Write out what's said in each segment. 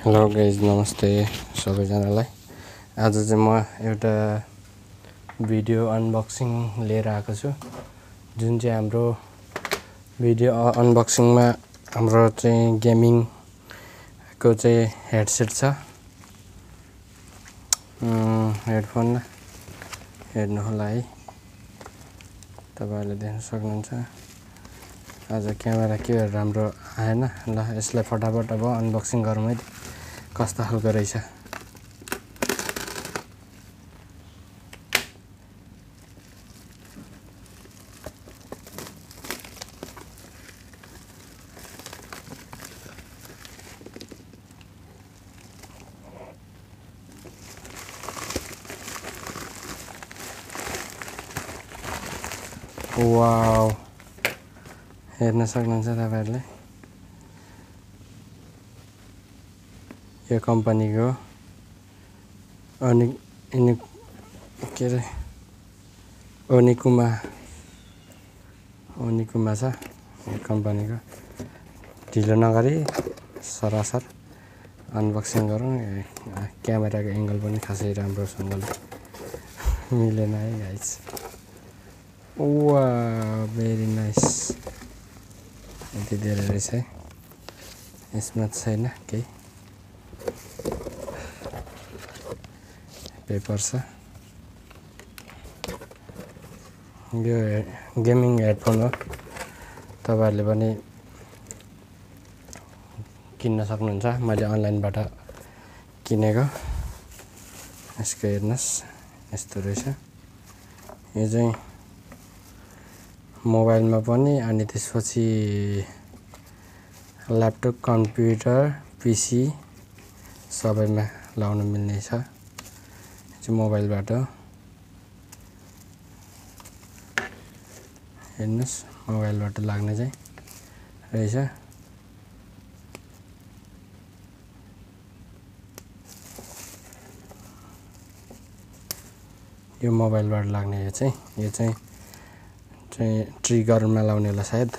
Hello guys, नमस्ते सबैजनालाई। आज चाहिँ म एउटा भिडियो अनबक्सिङ लिएर आएको छु। जुन चाहिँ हाम्रो भिडियो अनबक्सिङमा हाम्रो चाहिँ गेमिङको चाहिँ हेडसेट छ, हेडफोन हेर्नु होला है, तपाईहरुले देख्न सक्नुहुन्छ। आज क्यामेरा के राम्रो आएन। ल यसलाई फटाफट अब अनबक्सिङ गरौँ है, कस्तो खालको रहेछ। वाउ, हेर्न सक्नुहुन्छ तपाईहरुले। यो कम्पनीको ओनिकुमा छ यो कम्पनीको। ढिलो नगरी सरासर अनबक्सिङ गरौँ। क्यामेराको एङ्गल पनि खासै राम्रोसँगले मिलेन है गाइस। वाह, भेरी नाइस। यति धेरै रहेछ है, यसमा छैन केही, पेपर छ। यो गेमिङ हेडफोन हो, तपाईहरुले पनि किन्न सक्नुहुन्छ। मैले अनलाइनबाट किनेको। यसको हेर्नुस्, यस्तो रहेछ। यो चाहिँ मोबाइलमा पनि अनि त्यसपछि ल्यापटप, कम्प्युटर, पिसी सबैमा लाउन मिल्ने छ। चाहिँ मोबाइलबाट हेर्नुस्, मोबाइलबाट लाग्ने चाहिँ रहेछ। यो मोबाइलबाट लाग्ने यो चाहिँ ट्रिगरमा लाउने होला सायद।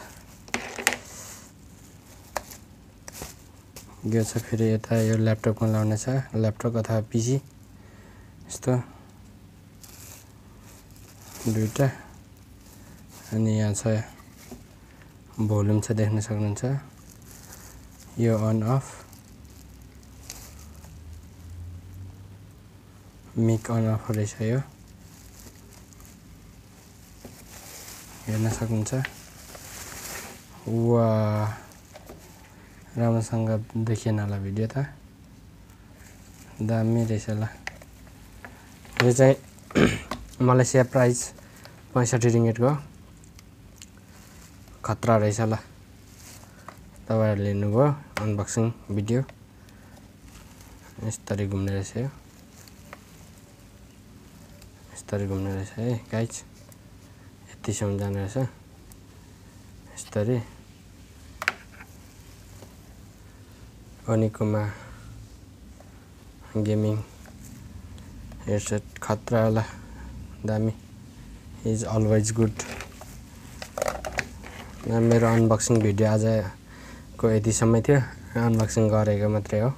यो छ फेरि यता, यो ल्यापटपमा लाउने छ, ल्यापटप अथवा पिसी। यस्तो दुईटा। अनि यहाँ छ भोल्युम छ, देख्न सक्नुहुन्छ। यो on off, mic on off रहेछ यो, हेर्न सक्नुहुन्छ। वाह, राम्रोसँग देखिएन होला भिडियो त, दामी रहेछ। ल यो चाहिँ मलेसिया प्राइस 65 रिङ्गिटको, खतरा रहेछ। ल तपाईहरुले हेर्नुभयो अनबक्सिङ भिडियो, यसरी घुम्ने रहेछ यो, यसरी घुम्ने रहेछ है गाइज। यतिसम्म जाने रहेछ यसरी। ओनिकुमा गेमिङ हेडसेट खतरा होला, दामी। Is always good. मेरो अनबक्सिङ भिडियो आजको यतिसम्मै थियो, अनबक्सिङ गरेको मात्रै हो।